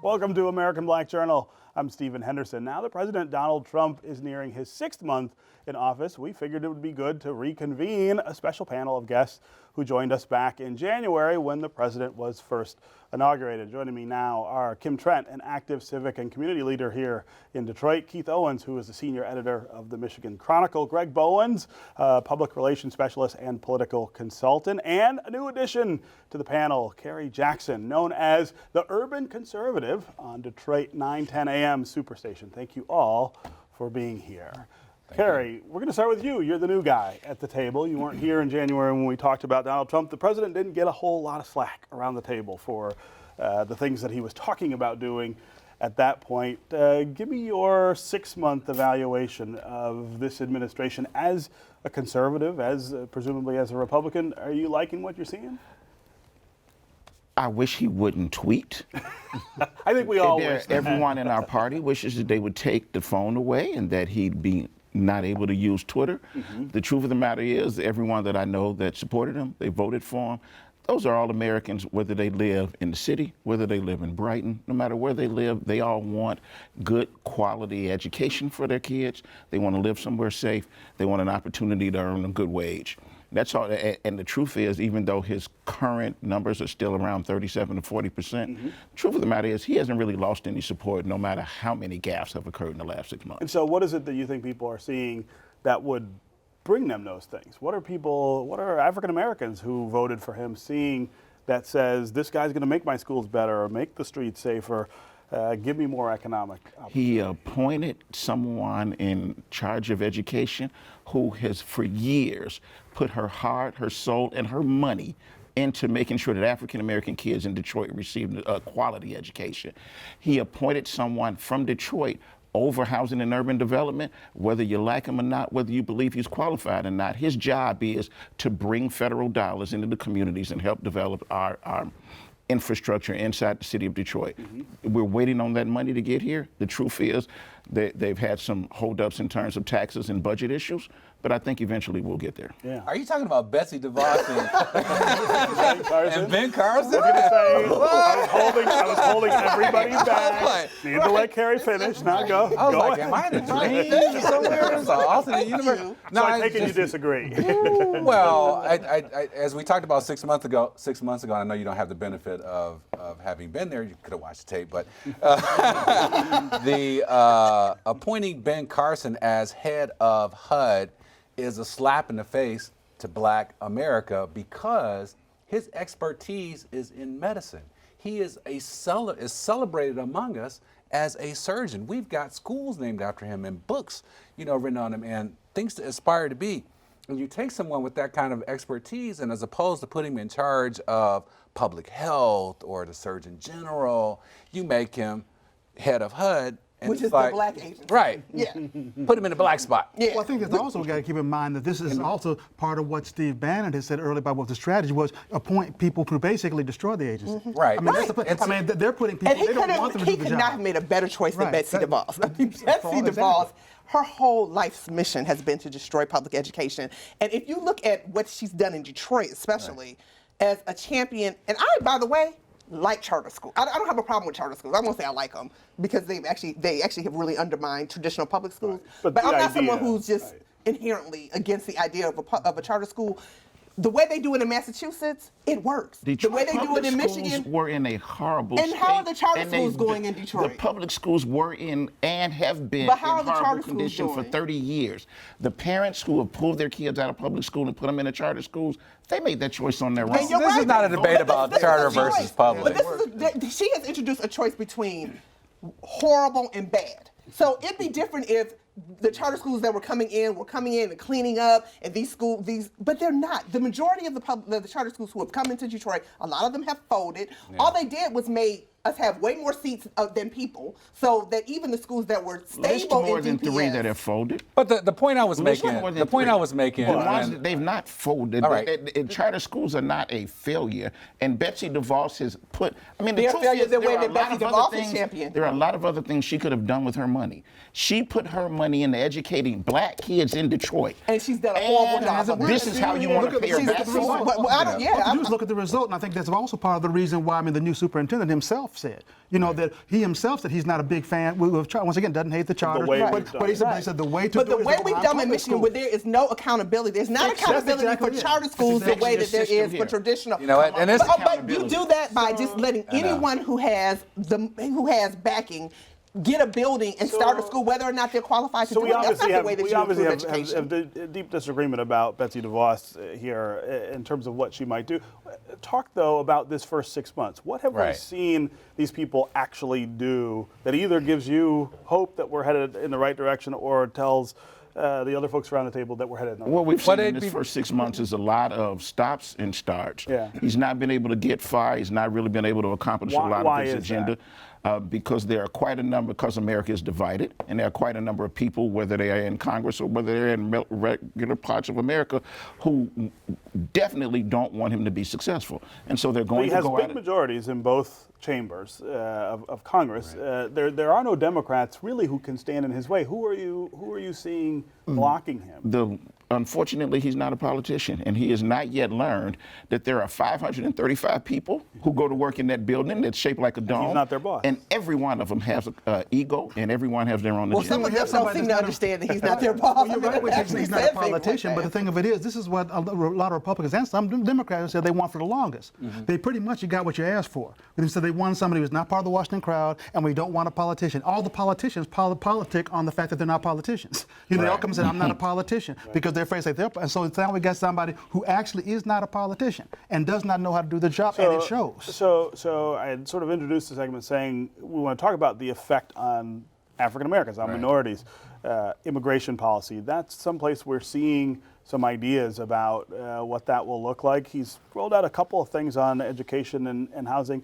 Welcome to American Black Journal. I'm Stephen Henderson. Now that President Donald Trump is nearing his 6th month in office, we figured it would be good to reconvene a special panel of guests who joined us back in January when the president was first inaugurated. Joining me now are Kim Trent, an active civic and community leader here in Detroit, Keith Owens, who is the senior editor of the Michigan Chronicle, Greg Bowens, public relations specialist and political consultant, and a new addition to the panel, Kerry Jackson, known as the urban conservative on Detroit 910 AM Superstation. Thank you all for being here. Kerry, we're going to start with you. You're the new guy at the table. You weren't here in January when we talked about Donald Trump. The president didn't get a whole lot of slack around the table for the things that he was talking about doing at that point. Give me your 6-month evaluation of this administration as a conservative, as presumably as a Republican. Are you liking what you're seeing? I wish he wouldn't tweet. I think we all wish that. Everyone in our party wishes that they would take the phone away and that he'd be not able to use Twitter. The truth of the matter is, everyone that I know that supported him, they voted for him, those are all Americans, whether they live in the city, whether they live in Brighton, no matter where they live, they all want good quality education for their kids. They want to live somewhere safe. They want an opportunity to earn a good wage. That's all, and the truth is, even though his current numbers are still around 37 to 40%, the truth of the matter is he hasn't really lost any support, no matter how many gaffes have occurred in the last 6 months. And so what is it that you think people are seeing that would bring them those things? What are African Americans who voted for him seeing that says, this guy's gonna make my schools better or make the streets safer, give me more economic opportunity? He appointed someone in charge of education who has for years put her heart, her soul, and her money into making sure that African American kids in Detroit receive a quality education. He appointed someone from Detroit over housing and urban development, whether you like him or not, whether you believe he's qualified or not. His job is to bring federal dollars into the communities and help develop our infrastructure inside the city of Detroit. We're waiting on that money to get here. The truth is they've had some holdups in terms of taxes and budget issues, but I think eventually we'll get there. Yeah. Are you talking about Betsy DeVos and Ben Carson? I was holding everybody back. Need to let Kerry finish. Now go. I was like, ahead. am I in a dream somewhere? It's an alternate universe. No, so I take it you disagree. Well, I, as we talked about 6 months ago, I know you don't have the benefit of having been there. You could have watched the tape, but appointing Ben Carson as head of HUD is a slap in the face to Black America because his expertise is in medicine. He is celebrated among us as a surgeon. We've got schools named after him and books, written on him and things to aspire to be. And you take someone with that kind of expertise, and as opposed to putting him in charge of public health or the Surgeon General, you make him head of HUD. Which is the black agency. Right. Yeah. Put him in the black spot. Yeah. Well, I think that's also got to keep in mind that this is also part of what Steve Bannon has said earlier about what the strategy was: appoint people to basically destroy the agency. Right. I mean, they're putting people. And they don't want them to do the he job. could not have made a better choice than Betsy DeVos. I mean, Betsy Exactly. DeVos, her whole life's mission has been to destroy public education. And if you look at what she's done in Detroit, especially as a champion, and I, by the way, like charter schools. I don't have a problem with charter schools. I won't say I like them because they actually have really undermined traditional public schools. Right. But I'm not someone who's just inherently against the idea of a charter school. The way they do it in Massachusetts, it works. Detroit the way they do it in Michigan. Schools were in a horrible and state. how are the charter schools going in Detroit? The public schools were in and have been But how are in the charter horrible schools condition for doing? 30 years. The parents who have pulled their kids out of public school and put them in the charter schools, they made that choice on their own. And you're This is right. not a debate about This is charter a choice. versus public. But she has introduced a choice between horrible and bad. So it'd be different if the charter schools that were coming in and cleaning up, and but they're not. The majority of the charter schools who have come into Detroit, a lot of them have folded. Yeah. All they did was made us have way more seats than people, so that even the schools that were stable more in than DPS, 3 that have folded. But the point I was List making, more than the point 3. I was making, The ones that they've not folded. All right. Charter schools are not a failure, and Betsy DeVos has put. I mean, They're the truth failures is, the there way are a that lot Betsy of DeVos other is things. championed. There are a lot of other things she could have done with her money. She put her money into educating Black kids in Detroit. and she's done a horrible job. This is how you want to pay her back. Look at the result, and I think that's also part of the reason why. I mean, the new superintendent himself himself said. You know, that he himself said he's not a big fan. Once again, doesn't hate the charter. way But, we've done he said, it. he said the way to But do the it way is we've on done in public Michigan, where there is no accountability, there's not accountability exactly for it. charter That's schools the exactly way the that there system is here. for traditional. You know what? And it's But you do that by just letting anyone who has backing get a building and start a school, whether or not they're qualified to So do we it. That's obviously not have, the way that we you obviously improve have education. a deep disagreement about Betsy DeVos here in terms of what she might do. Talk, though, about this first 6 months. What have we Right. seen these people actually do that either gives you hope that we're headed in the right direction or tells the other folks around the table that we're headed in the right What we've seen in it'd this be- first 6 months is a lot of stops and starts. Yeah. He's not been able to get far. He's not really been able to accomplish Why- a lot why of his is agenda. Because there are quite a number, because America is divided, and there are quite a number of people, whether they are in Congress or whether they're in regular parts of America, who definitely don't want him to be successful. And so they're going He to has go big at it. majorities in both chambers of Congress. There are no Democrats really who can stand in his way. Who are you seeing blocking him? Unfortunately, he's not a politician, and he has not yet learned that there are 535 people who go to work in that building that's shaped like a dome. not their boss. And every one of them has an ego, and every one has their own Well, agenda. some of them don't seem to understand that he's not their boss. Well, you're right, which Actually he's not a said things like politician, but the that. thing of it is, this is what a lot of Republicans and some Democrats said they want for the longest. They pretty much, you got what you asked for. They said they want somebody who's not part of the Washington crowd, and we don't want a politician. All the politicians politic on the fact that they're not politicians. You know, they all come and say, I'm not a politician, because they're afraid to say they're, and so now we got somebody who actually is not a politician and does not know how to do the job, and it shows. So I had sort of introduced the segment saying we want to talk about the effect on African Americans, on minorities, immigration policy. That's someplace we're seeing some ideas about what that will look like. He's rolled out a couple of things on education and housing.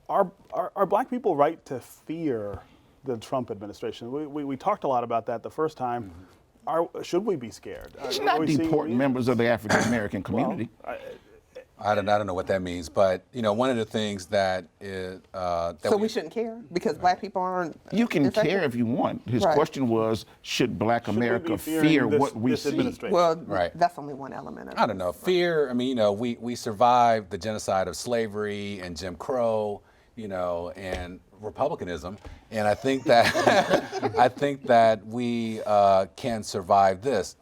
Are black people right to fear the Trump administration? We talked a lot about that the first time. Should we be scared? He's Are not we seeing deporting reasons? members of the African American community. I don't know what that means, but you know, one of the things that is So we shouldn't care because black people aren't. You can affected? care if you want. His Right. question was, should black Should we be America fearing fear this- what we this see? administration? Well, Right. that's only one element of it. I don't know. Fear, I mean, you know, we survived the genocide of slavery and Jim Crow, you know, and republicanism. And I think that we can survive this.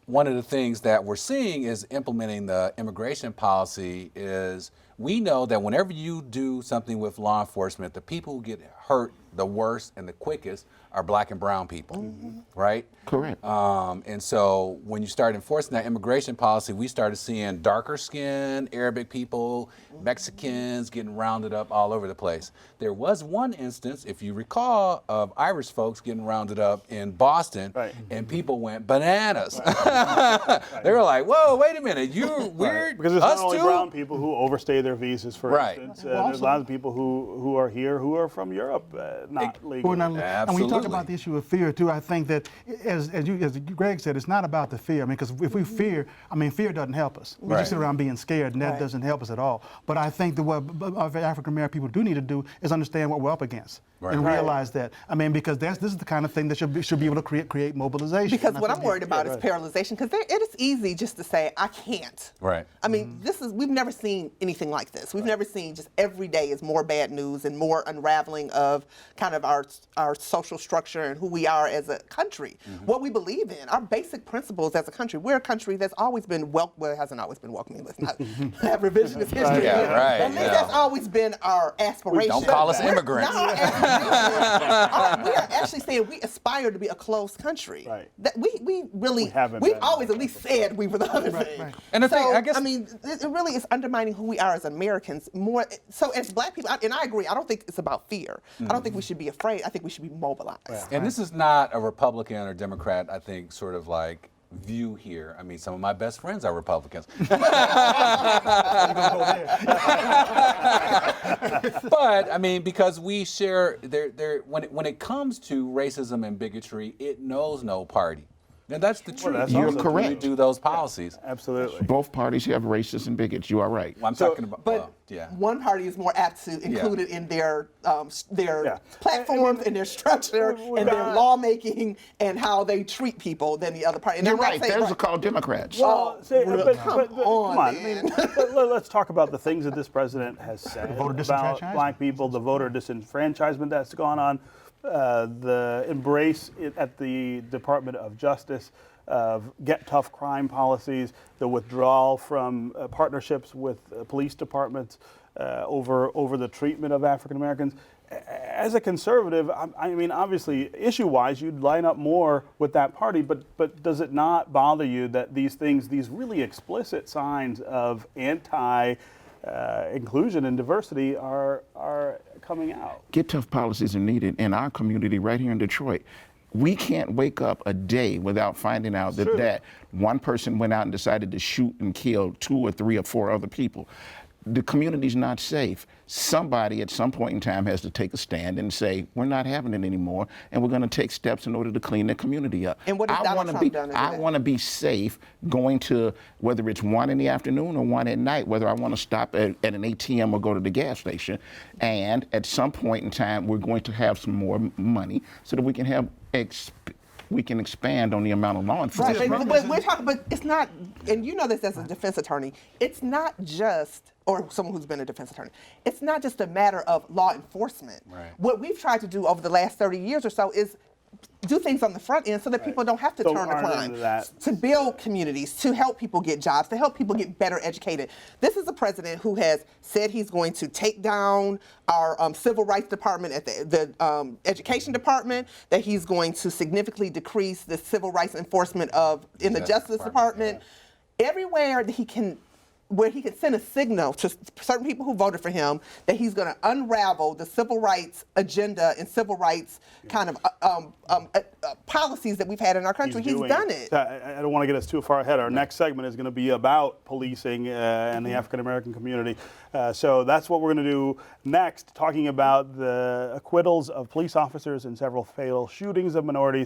One of the things that we're seeing is implementing the immigration policy is we know that whenever you do something with law enforcement, the people who get hurt the worst and the quickest are black and brown people, right? Correct. And so when you start enforcing that immigration policy, we started seeing darker skinned Arabic people, Mexicans getting rounded up all over the place. There was one instance, if you recall, of Irish folks getting rounded up in Boston, Right. and people went bananas. They were like, "Whoa, wait a minute, you're weird." Because there's Us not only too? brown people who overstay their visas, for Right. instance. Well, There's a lot of people who are here who are from Europe, not We're legally. not- And when you Absolutely. talk about the issue of fear too, I think that as Greg said, it's not about the fear. I mean, because if we fear, I mean, fear doesn't help us. We Right. just sit around being scared, and that Right. doesn't help us at all. But I think that what African American people do need to do is understand what we're up against Right. and Right. realize that. I mean, because this is the kind of thing that should be able to create mobilization. Because And I what think I'm worried about is right. paralyzation. Because it is easy just to say I can't. Right. I mean, we've never seen anything like this. We've never seen just every day is more bad news and more unraveling of kind of our social structure and who we are as a country, what we believe in, our basic principles as a country. We're a country that's always been well, it hasn't always been welcoming. Let's not have revisionist history. Yeah, here. right, At least yeah. that's always been our aspiration. Don't call us immigrants. Not our aspiration. We are actually saying we aspire to be a closed country. Right. That we really haven't we've been. always at least said we were the other thing. right. And the so, thing, I guess- I mean, it really is undermining who we are as Americans more. So as black people, and I agree, I don't think it's about fear. I don't think we should be afraid. I think we should be mobilized. And this is not a Republican or Democrat, I think, sort of like view here. I mean, some of my best friends are Republicans. But I mean, because we share when it comes to racism and bigotry, it knows no party. And that's the truth. that's You're also correct. We do those policies. Absolutely. Both parties have racists and bigots. You are right. Well, I'm So, talking about, but well, yeah. one party is more apt to include it in their Yeah. platforms and their structure and their lawmaking and how they treat people than the other party. And You're I'm not right. saying- Those are called Democrats. Well, come on, I man. mean, let's talk about the things that this president has said voter about disenfranchisement. black people, the voter disenfranchisement that's gone on, the embrace at the Department of Justice of get tough crime policies, the withdrawal from partnerships with police departments over the treatment of African Americans. As a conservative, I mean, obviously, issue-wise, you'd line up more with that party, but does it not bother you that these things, these really explicit signs of anti-inclusion and diversity are coming out? Get tough policies are needed in our community right here in Detroit. We can't wake up a day without finding out that one person went out and decided to shoot and kill 2 or 3 or 4 other people. The community's not safe. Somebody at some point in time has to take a stand and say, we're not having it anymore, and we're going to take steps in order to clean the community up. And what has Donald Trump done to I that? want to be safe going to, whether it's 1 in the afternoon or 1 at night, whether I want to stop at an ATM or go to the gas station. And at some point in time, we're going to have some more money so that we can have we can expand on the amount of law enforcement. Right, but we're talking, but it's not, and you know this as a defense attorney, it's not just, or someone who's been a defense attorney, it's not just a matter of law enforcement. Right. What we've tried to do over the last 30 years or so is do things on the front end so that people don't have to Don't turn to run crime, into that. to build communities, to help people get jobs, to help people get better educated. This is a president who has said he's going to take down our civil rights department at the education department, that he's going to significantly decrease the civil rights enforcement in the Justice Department. Everywhere that he can, where he could send a signal to certain people who voted for him that he's going to unravel the civil rights agenda and civil rights kind of policies that we've had in our country. He's done it. I don't want to get us too far ahead. Our next segment is going to be about policing and the African American community. So that's what we're going to do next, talking about the acquittals of police officers in several fatal shootings of minorities.